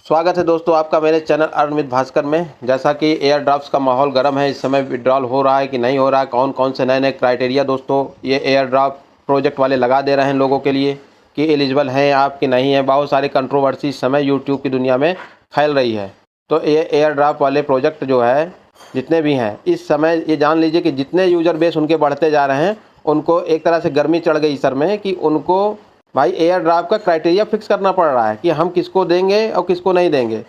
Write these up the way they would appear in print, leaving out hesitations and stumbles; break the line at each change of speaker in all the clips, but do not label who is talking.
स्वागत है दोस्तों आपका मेरे चैनल अर्नमित भास्कर में। जैसा कि एयर ड्राफ्ट्स का माहौल गर्म है, इस समय विड्रॉल हो रहा है कि नहीं हो रहा है, कौन कौन से नए नए क्राइटेरिया दोस्तों ये एयर ड्राफ्ट प्रोजेक्ट वाले लगा दे रहे हैं लोगों के लिए कि एलिजिबल हैं आप कि नहीं है। बहुत सारी कंट्रोवर्सी इस समय यूट्यूब की दुनिया में फैल रही है। तो ये एयर ड्राफ्ट वाले प्रोजेक्ट जो है जितने भी हैं इस समय ये जान लीजिए कि जितने यूज़र बेस उनके बढ़ते जा रहे हैं, उनको एक तरह से गर्मी चढ़ गई सर में कि उनको भाई एयर ड्राफ्ट का क्राइटेरिया फिक्स करना पड़ रहा है कि हम किसको देंगे और किसको नहीं देंगे।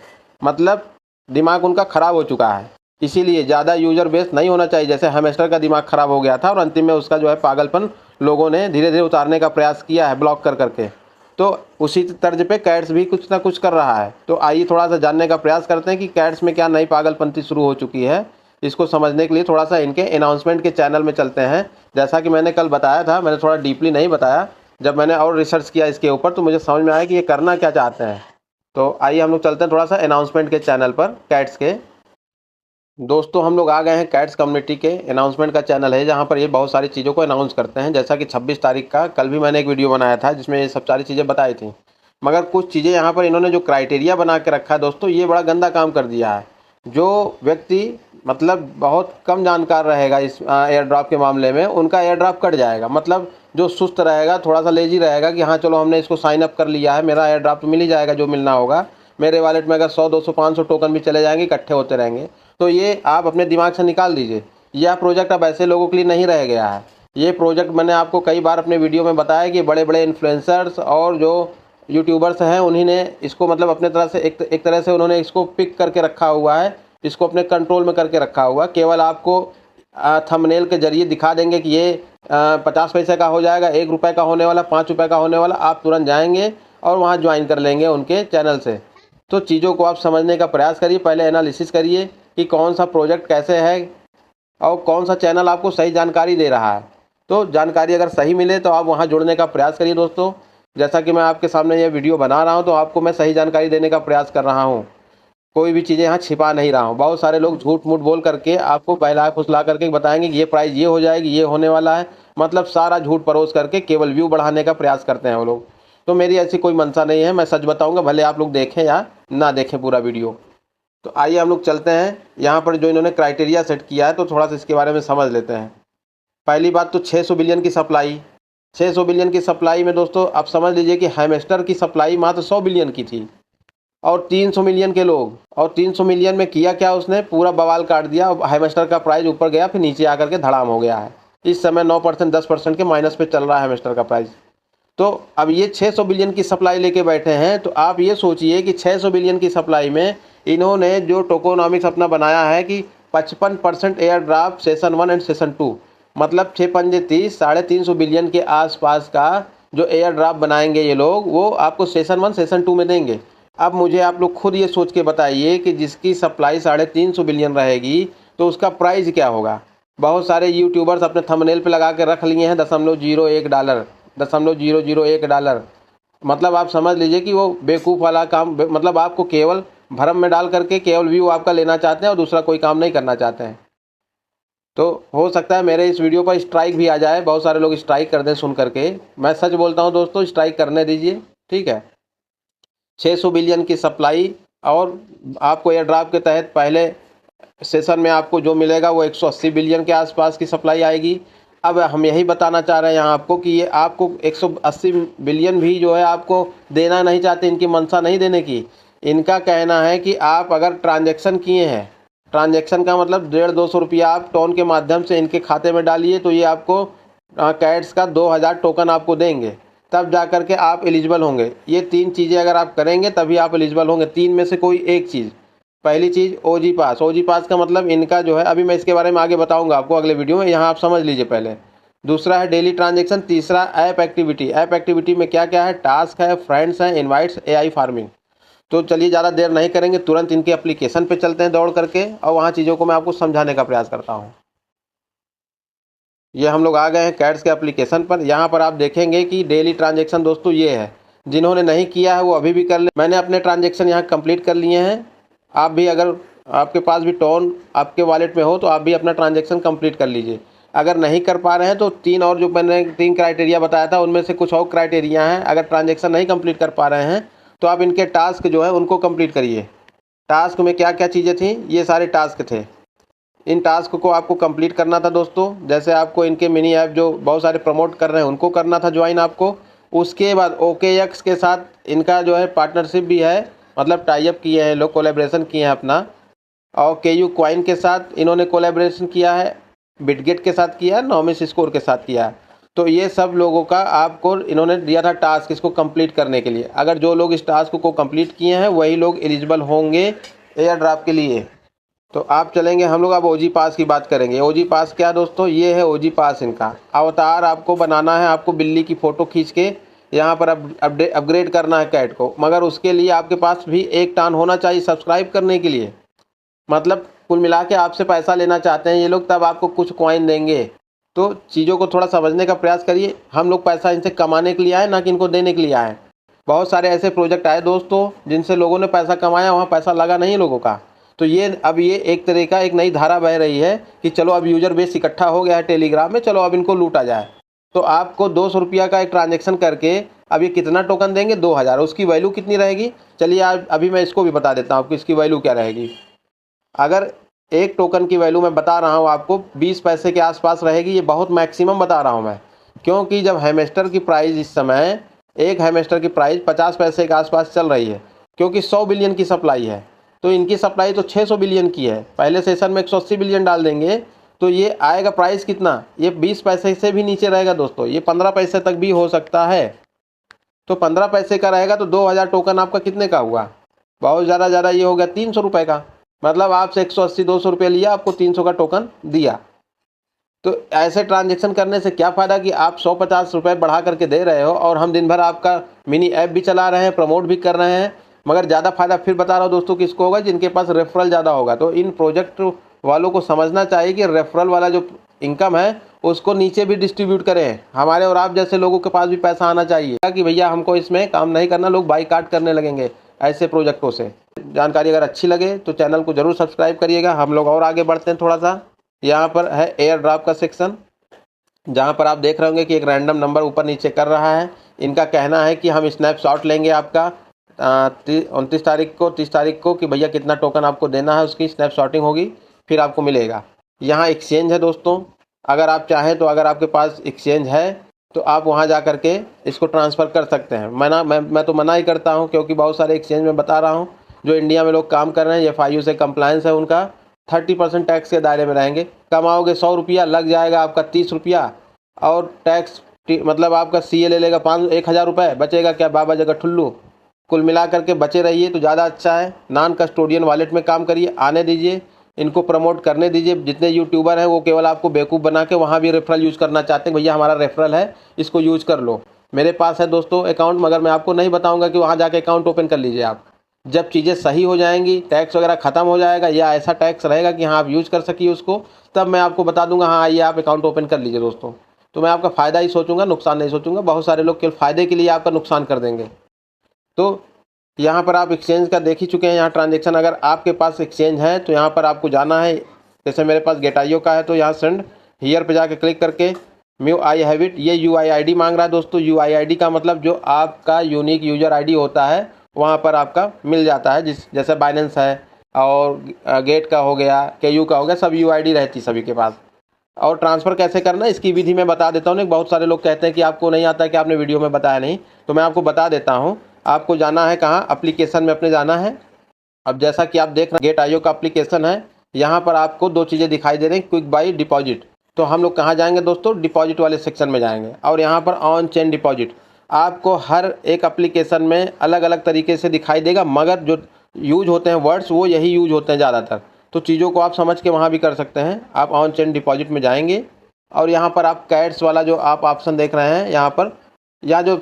मतलब दिमाग उनका ख़राब हो चुका है। इसीलिए ज़्यादा यूज़र बेस नहीं होना चाहिए। जैसे हैमस्टर का दिमाग ख़राब हो गया था और अंतिम में उसका जो है पागलपन लोगों ने धीरे धीरे उतारने का प्रयास किया है ब्लॉक कर करके। तो उसी तर्ज पे कैट्स भी कुछ ना कुछ कर रहा है। तो आइए थोड़ा सा जानने का प्रयास करते हैं कि कैट्स में क्या नई पागलपंती शुरू हो चुकी है। इसको समझने के लिए थोड़ा सा इनके अनाउंसमेंट के चैनल में चलते हैं। जैसा कि मैंने कल बताया था, मैंने थोड़ा डीपली नहीं बताया। जब मैंने और रिसर्च किया इसके ऊपर तो मुझे समझ में आया कि ये करना क्या चाहते हैं। तो आइए हम लोग चलते हैं थोड़ा सा अनाउंसमेंट के चैनल पर कैट्स के। दोस्तों हम लोग आ गए हैं कैट्स कम्युनिटी के अनाउंसमेंट का चैनल है, जहाँ पर ये बहुत सारी चीज़ों को अनाउंस करते हैं। जैसा कि 26 तारीख का कल भी मैंने एक वीडियो बनाया था जिसमें ये सब सारी चीज़ें बताई थी। मगर कुछ चीज़ें यहाँ पर इन्होंने जो क्राइटेरिया बना के रखा है दोस्तों, ये बड़ा गंदा काम कर दिया है। जो व्यक्ति मतलब बहुत कम जानकार रहेगा इस एयर ड्राफ्ट के मामले में, उनका एयर ड्राफ्ट कट जाएगा। मतलब जो सुस्त रहेगा, थोड़ा सा लेजी रहेगा कि हाँ चलो हमने इसको साइन अप कर लिया है, मेरा एयर ड्राफ्ट मिल ही जाएगा जो मिलना होगा। मेरे वॉलेट में अगर 100 200 500 टोकन भी चले जाएंगे, इकट्ठे होते रहेंगे। तो ये आप अपने दिमाग से निकाल दीजिए। यह प्रोजेक्ट अब ऐसे लोगों के लिए नहीं रह गया है। ये प्रोजेक्ट मैंने आपको कई बार अपने वीडियो में बताया कि बड़े बड़े इन्फ्लुएंसर्स और जो यूट्यूबर्स हैं उन्हीं ने इसको मतलब अपने तरह से एक तरह से उन्होंने इसको पिक करके रखा हुआ है, इसको अपने कंट्रोल में करके रखा हुआ है। केवल आपको थंबनेल के जरिए दिखा देंगे कि ये 50 पैसे का हो जाएगा, 1 रुपये का होने वाला, 5 रुपये का होने वाला। आप तुरंत जाएंगे और वहाँ ज्वाइन कर लेंगे उनके चैनल से। तो चीज़ों को आप समझने का प्रयास करिए, पहले एनालिसिस करिए कि कौन सा प्रोजेक्ट कैसे है और कौन सा चैनल आपको सही जानकारी दे रहा है। तो जानकारी अगर सही मिले तो आप वहाँ जुड़ने का प्रयास करिए दोस्तों। जैसा कि मैं आपके सामने ये वीडियो बना रहा हूँ तो आपको मैं सही जानकारी देने का प्रयास कर रहा हूँ। कोई भी चीज़ें यहाँ छिपा नहीं रहा हूँ। बहुत सारे लोग झूठ मूठ बोल करके आपको बहला फुसला करके बताएंगे कि ये प्राइस ये हो जाएगी, ये होने वाला है। मतलब सारा झूठ परोस करके केवल व्यू बढ़ाने का प्रयास करते हैं वो लोग। तो मेरी ऐसी कोई मंशा नहीं है, मैं सच बताऊंगा, भले आप लोग देखें या ना देखें पूरा वीडियो। तो आइए हम लोग चलते हैं यहाँ पर जो इन्होंने क्राइटेरिया सेट किया है, तो थोड़ा सा इसके बारे में समझ लेते हैं। पहली बात तो 600 बिलियन की सप्लाई। 600 बिलियन की सप्लाई में दोस्तों आप समझ लीजिए कि हैमस्टर की सप्लाई मात्र 100 बिलियन की थी और 300 मिलियन के लोग। और 300 मिलियन में किया क्या, उसने पूरा बवाल काट दिया। हैमस्टर का प्राइस ऊपर गया, फिर नीचे आकर के धड़ाम हो गया है। इस समय 9% 10% के माइनस पे चल रहा है हैमस्टर का प्राइस। तो अब ये 600 बिलियन की सप्लाई लेके बैठे हैं। तो आप ये सोचिए कि 600 बिलियन की सप्लाई में इन्होंने जो टोकोनॉमिक्स अपना बनाया है कि 55% air draft session 1 and session 2, मतलब 6 पंजे 30, 350 बिलियन के आसपास का जो एयर ड्राफ्ट बनाएंगे ये लोग, वो आपको सेशन 1 सेशन 2 में देंगे। अब मुझे आप लोग खुद ये सोच के बताइए कि जिसकी सप्लाई 350 बिलियन रहेगी तो उसका प्राइस क्या होगा। बहुत सारे यूट्यूबर्स अपने थंबनेल पे लगा के रख लिए हैं $0.01, $0.001। मतलब आप समझ लीजिए कि वो बेवकूफ़ वाला काम, मतलब आपको केवल भरम में डाल करके केवल व्यू आपका लेना चाहते हैं और दूसरा कोई काम नहीं करना चाहते हैं। तो हो सकता है मेरे इस वीडियो पर स्ट्राइक भी आ जाए, बहुत सारे लोग स्ट्राइक कर दें सुन करके। मैं सच बोलता हूँ दोस्तों, स्ट्राइक करने दीजिए, ठीक है। 600 बिलियन की सप्लाई और आपको एयर ड्राफ्ट के तहत पहले सेशन में आपको जो मिलेगा वो 180 बिलियन के आसपास की सप्लाई आएगी। अब हम यही बताना चाह रहे हैं यहाँ आपको कि ये आपको 180 बिलियन भी जो है आपको देना नहीं चाहते, इनकी मंशा नहीं देने की। इनका कहना है कि आप अगर ट्रांजैक्शन किए हैं, ट्रांजैक्शन का मतलब 150-200 रुपया आप टोन के माध्यम से इनके खाते में डालिए, तो ये आपको कैट्स का 2000 टोकन आपको देंगे, तब जा कर के आप एलिजिबल होंगे। ये 3 चीज़ें अगर आप करेंगे तभी आप एलिजिबल होंगे। 3 में से कोई एक चीज़। पहली चीज़ ओजी पास। ओजी पास का मतलब इनका जो है, अभी मैं इसके बारे में आगे बताऊंगा आपको अगले वीडियो में, यहाँ आप समझ लीजिए पहले। दूसरा है डेली ट्रांजैक्शन। तीसरा ऐप एक्टिविटी। ऐप एक्टिविटी में क्या क्या है, टास्क है, फ्रेंड्स हैं, इनवाइट्स, एआई फार्मिंग। तो चलिए ज़्यादा देर नहीं करेंगे, तुरंत इनके एप्लीकेशन पे चलते हैं दौड़ करके और वहाँ चीज़ों को मैं आपको समझाने का प्रयास करता हूँ। ये हम लोग आ गए हैं कैट्स के एप्लीकेशन पर। यहाँ पर आप देखेंगे कि डेली ट्रांजैक्शन दोस्तों ये है। जिन्होंने नहीं किया है वो अभी भी कर ले। मैंने अपने ट्रांजैक्शन यहाँ कंप्लीट कर लिए हैं। आप भी अगर आपके पास भी टोन आपके वॉलेट में हो तो आप भी अपना ट्रांजैक्शन कंप्लीट कर लीजिए। अगर नहीं कर पा रहे हैं तो 3 और जो मैंने 3 क्राइटेरिया बताया था उनमें से कुछ और क्राइटेरिया हैं। अगर ट्रांजैक्शन नहीं कंप्लीट कर पा रहे हैं तो आप इनके टास्क जो है उनको कंप्लीट करिए। टास्क में क्या क्या चीज़ें थी, ये सारे टास्क थे। इन टास्क को आपको कंप्लीट करना था दोस्तों। जैसे आपको इनके मिनी ऐप जो बहुत सारे प्रमोट कर रहे हैं उनको करना था ज्वाइन आपको। उसके बाद OKX के साथ इनका जो है पार्टनरशिप भी है, मतलब टाई अप किए हैं लोग, कोलैबोरेशन किए हैं अपना। और KU कॉइन के साथ इन्होंने कोलैबोरेशन किया है, बिटगेट के साथ किया है, नॉमिस स्कोर के साथ किया है। तो ये सब लोगों का आपको इन्होंने दिया था टास्क इसको कंप्लीट करने के लिए। अगर जो लोग इस टास्क को कंप्लीट किए हैं वही लोग एलिजिबल होंगे एयर ड्रॉप के लिए। तो आप चलेंगे, हम लोग अब OG पास की बात करेंगे। OG पास क्या दोस्तों, ये है OG पास। इनका अवतार आपको बनाना है, आपको बिल्ली की फ़ोटो खींच के यहाँ पर अपग्रेड करना है कैट को। मगर उसके लिए आपके पास भी 1 टन होना चाहिए सब्सक्राइब करने के लिए। मतलब कुल मिला के आपसे पैसा लेना चाहते हैं ये लोग, तब आपको कुछ कॉइन देंगे। तो चीज़ों को थोड़ा समझने का प्रयास करिए। हम लोग पैसा इनसे कमाने के लिए आए, ना कि इनको देने के लिए आए। बहुत सारे ऐसे प्रोजेक्ट आए दोस्तों जिनसे लोगों ने पैसा कमाया, वहाँ पैसा लगा नहीं लोगों का। तो ये अब ये एक तरह का एक नई धारा बह रही है कि चलो अब यूजर बेस इकट्ठा हो गया है टेलीग्राम में, चलो अब इनको लूटा जाए। तो आपको 200 रुपया का एक ट्रांजेक्शन करके अब ये कितना टोकन देंगे, 2000। उसकी वैल्यू कितनी रहेगी, चलिए आज अभी मैं इसको भी बता देता हूँ आपको इसकी वैल्यू क्या रहेगी। अगर एक टोकन की वैल्यू मैं बता रहा हूँ आपको 20 पैसे के आसपास रहेगी। ये बहुत मैक्सिमम बता रहा हूँ मैं, क्योंकि जब हैमस्टर की प्राइस इस समय, एक हैमस्टर की प्राइस 50 पैसे के आसपास चल रही है, क्योंकि 100 बिलियन की सप्लाई है। तो इनकी सप्लाई तो 600 बिलियन की है। पहले सेशन में 180 बिलियन डाल देंगे तो ये आएगा प्राइस कितना, ये 20 पैसे से भी नीचे रहेगा दोस्तों। ये 15 पैसे तक भी हो सकता है। तो 15 पैसे का रहेगा तो 2000 टोकन आपका कितने का हुआ, बहुत ज़्यादा ये हो गया 300 रुपये का। मतलब आपसे 180-200 रुपये लिया, आपको 300 का टोकन दिया। तो ऐसे ट्रांजेक्शन करने से क्या फ़ायदा कि आप 150 रुपये बढ़ा करके दे रहे हो और हम दिन भर आपका मिनी ऐप भी चला रहे हैं, प्रमोट भी कर रहे हैं। मगर ज़्यादा फ़ायदा फिर बता रहा हूँ दोस्तों किसको होगा, जिनके पास रेफरल ज़्यादा होगा। तो इन प्रोजेक्ट वालों को समझना चाहिए कि रेफरल वाला जो इनकम है उसको नीचे भी डिस्ट्रीब्यूट करें। हमारे और आप जैसे लोगों के पास भी पैसा आना चाहिए कि भैया हमको इसमें काम नहीं करना, लोग बाईकाट करने लगेंगे ऐसे प्रोजेक्टों से। जानकारी अगर अच्छी लगे तो चैनल को ज़रूर सब्सक्राइब करिएगा। हम लोग और आगे बढ़ते हैं थोड़ा सा। यहाँ पर है एयर ड्रॉप का सेक्शन, जहाँ पर आप देख रहे होंगे कि एक रैंडम नंबर ऊपर नीचे कर रहा है। इनका कहना है कि हम स्नैपशॉट लेंगे आपका 29 तारीख को, 30 तारीख को, कि भैया कितना टोकन आपको देना है, उसकी स्नैपशॉटिंग होगी, फिर आपको मिलेगा। यहाँ एक्सचेंज है दोस्तों, अगर आप चाहें तो अगर आपके पास एक्सचेंज है तो आप वहाँ जा करके इसको ट्रांसफ़र कर सकते हैं। मैं तो मना ही करता हूँ, क्योंकि बहुत सारे एक्सचेंज में बता रहा हूँ जो इंडिया में लोग काम कर रहे हैं, FIU से कंप्लायंस है उनका, 30% टैक्स के दायरे में रहेंगे। कमाओगे 100 रुपया, लग जाएगा आपका 30 रुपया, और टैक्स मतलब आपका CA ले लेगा 1000 रुपये, बचेगा क्या, बाबा जगह ठुल्लू। कुल मिला करके बचे रहिए तो ज़्यादा अच्छा है। नॉन कस्टोडियन वॉलेट में काम करिए, आने दीजिए, इनको प्रमोट करने दीजिए। जितने यूट्यूबर हैं वो केवल आपको बेवकूफ़ बना के वहाँ भी रेफरल यूज़ करना चाहते हैं, भैया हमारा रेफरल है इसको यूज़ कर लो। मेरे पास है दोस्तों अकाउंट, मगर मैं आपको नहीं बताऊँगा कि वहाँ जाके अकाउंट ओपन कर लीजिए आप। जब चीज़ें सही हो जाएंगी, टैक्स वगैरह ख़त्म हो जाएगा या ऐसा टैक्स रहेगा कि हाँ आप यूज़ कर सकिए उसको, तब मैं आपको बता दूंगा हाँ आइए आप अकाउंट ओपन कर लीजिए दोस्तों। तो मैं आपका फ़ायदा ही सोचूंगा, नुकसान नहीं सोचूंगा। बहुत सारे लोग केवल फ़ायदे के लिए आपका नुकसान कर देंगे। तो यहाँ पर आप एक्सचेंज का देख ही चुके हैं। यहाँ ट्रांजेक्शन, अगर आपके पास एक्सचेंज है तो यहाँ पर आपको जाना है। जैसे मेरे पास गेटाइयो का है तो यहाँ सेंड हियर पे जाके क्लिक करके म्यू आई हैव इट, ये UIID मांग रहा है दोस्तों। UIID का मतलब जो आपका यूनिक यूजर ID होता है वहाँ पर आपका मिल जाता है। जैसे बाइनेंस है और गेट का हो गया, KU का हो गया, सब UID रहती सभी के पास। और ट्रांसफ़र कैसे करना है इसकी विधि मैं बता देता हूँ। बहुत सारे लोग कहते हैं कि आपको नहीं आता है, कि आपने वीडियो में बताया नहीं, तो मैं आपको बता देता हूँ। आपको जाना है कहाँ, एप्लीकेशन में अपने जाना है। अब जैसा कि आप देख रहे हैं गेट.io का एप्लीकेशन है, यहाँ पर आपको 2 चीज़ें दिखाई दे रही हैं, क्विक बाई, डिपॉजिट। तो हम लोग कहाँ जाएंगे दोस्तों, डिपॉजिट वाले सेक्शन में जाएंगे। और यहाँ पर ऑन चेन डिपॉजिट आपको हर एक एप्लीकेशन में अलग अलग तरीके से दिखाई देगा, मगर जो यूज होते हैं वर्ड्स वो यही यूज होते हैं ज़्यादातर। तो चीज़ों को आप समझ के वहाँ भी कर सकते हैं। आप ऑन चेन डिपॉजिट में जाएंगे और यहाँ पर आप कैट्स वाला जो आप ऑप्शन देख रहे हैं, यहाँ पर या जो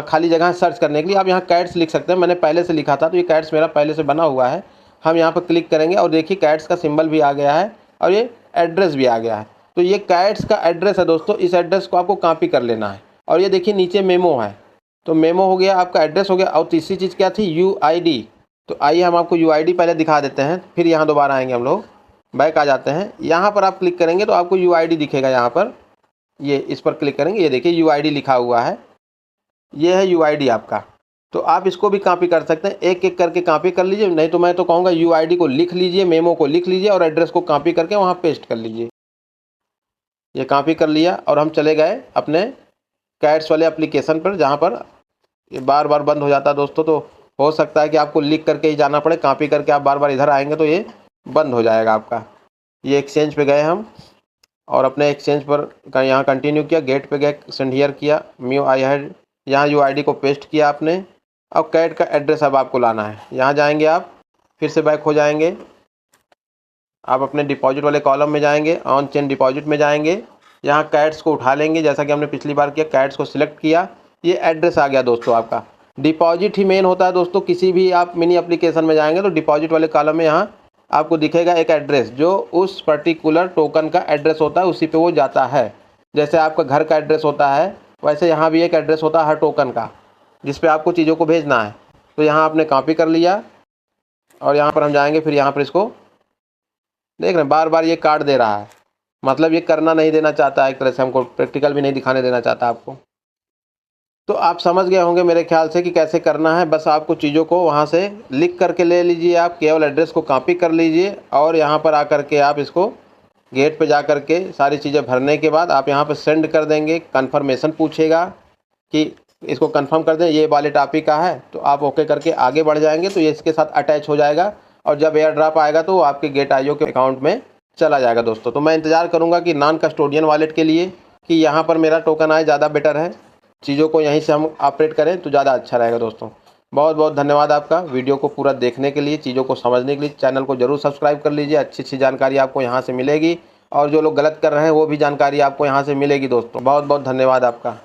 खाली जगह सर्च करने के लिए आप यहाँ कैट्स लिख सकते हैं। मैंने पहले से लिखा था तो ये कैट्स मेरा पहले से बना हुआ है। हम यहाँ पर क्लिक करेंगे और देखिए कैट्स का सिंबल भी आ गया है और ये एड्रेस भी आ गया है। तो ये कैट्स का एड्रेस है दोस्तों, इस एड्रेस को आपको कॉपी कर लेना है। और ये देखिए नीचे मेमो है, तो मेमो हो गया, आपका एड्रेस हो गया। और तीसरी चीज़ क्या थी, UID। तो आइए हम आपको UID पहले दिखा देते हैं, फिर यहाँ दोबारा आएंगे, हम लोग बैक आ जाते हैं। यहाँ पर आप क्लिक करेंगे तो आपको UID दिखेगा। यहाँ पर ये इस पर क्लिक करेंगे, ये देखिए UID लिखा हुआ है, ये है UID आपका। तो आप इसको भी कॉपी कर सकते हैं, एक एक करके कॉपी कर लीजिए, नहीं तो मैं तो कहूँगा यूआईडी को लिख लीजिए, मेमो को लिख लीजिए और एड्रेस को कॉपी करके वहाँ पेस्ट कर लीजिए। ये कॉपी कर लिया और हम चले गए अपने कैट्स वाले एप्लीकेशन पर, जहाँ पर ये बार बार बंद हो जाता है दोस्तों। तो हो सकता है कि आपको लिख करके ही जाना पड़े, कॉपी करके आप बार बार इधर आएंगे तो ये बंद हो जाएगा आपका। ये एक्सचेंज पे गए हम और अपने एक्सचेंज पर यहाँ कंटिन्यू किया, गेट पे गए, सेंड हियर किया, म्यू आई हैड, यहाँ यूआईडी को पेस्ट किया आपने। अब कैट का एड्रेस अब आपको लाना है, यहाँ जाएंगे आप, फिर से बैक हो जाएंगे, आप अपने डिपॉजिट वाले कॉलम में जाएंगे, ऑन चेन डिपॉजिट में जाएंगे, यहाँ कैट्स को उठा लेंगे जैसा कि हमने पिछली बार किया, कैट्स को सिलेक्ट किया, ये एड्रेस आ गया दोस्तों आपका। डिपॉजिट ही मेन होता है दोस्तों, किसी भी आप मिनी एप्लीकेशन में जाएंगे तो डिपॉजिट वाले कॉलम में यहाँ आपको दिखेगा एक एड्रेस, जो उस पर्टिकुलर टोकन का एड्रेस होता है, उसी पे वो जाता है। जैसे आपका घर का एड्रेस होता है वैसे यहाँ भी एक एड्रेस होता है हर टोकन का, जिस पे आपको चीज़ों को भेजना है। तो यहाँ आपने कॉपी कर लिया और यहाँ पर हम जाएंगे, फिर यहाँ पर इसको देख रहे हैं बार बार ये काट दे रहा है, मतलब ये करना नहीं देना चाहता है, एक तरह से हमको प्रैक्टिकल भी नहीं दिखाने देना चाहता आपको। तो आप समझ गए होंगे मेरे ख्याल से कि कैसे करना है। बस आपको चीज़ों को वहाँ से लिख करके ले लीजिए, आप केवल एड्रेस को कॉपी कर लीजिए और यहाँ पर आकर के आप इसको गेट पे जा कर के सारी चीज़ें भरने के बाद आप यहाँ पर सेंड कर देंगे। कन्फर्मेशन पूछेगा कि इसको कंफर्म कर दें, ये वॉलेट आप ही का है, तो आप ओके करके आगे बढ़ जाएंगे तो ये इसके साथ अटैच हो जाएगा और जब एयर ड्रॉप आएगा तो वो आपके गेट आईओ के अकाउंट में चला जाएगा दोस्तों। तो मैं इंतज़ार करूँगा कि नॉन कस्टोडियन वॉलेट के लिए कि यहाँ पर मेरा टोकन आए, ज़्यादा बेटर है, चीज़ों को यहीं से हम ऑपरेट करें तो ज़्यादा अच्छा रहेगा दोस्तों। बहुत बहुत धन्यवाद आपका वीडियो को पूरा देखने के लिए, चीज़ों को समझने के लिए। चैनल को जरूर सब्सक्राइब कर लीजिए, अच्छी अच्छी जानकारी आपको यहाँ से मिलेगी और जो लोग गलत कर रहे हैं वो भी जानकारी आपको यहाँ से मिलेगी दोस्तों। बहुत बहुत धन्यवाद आपका।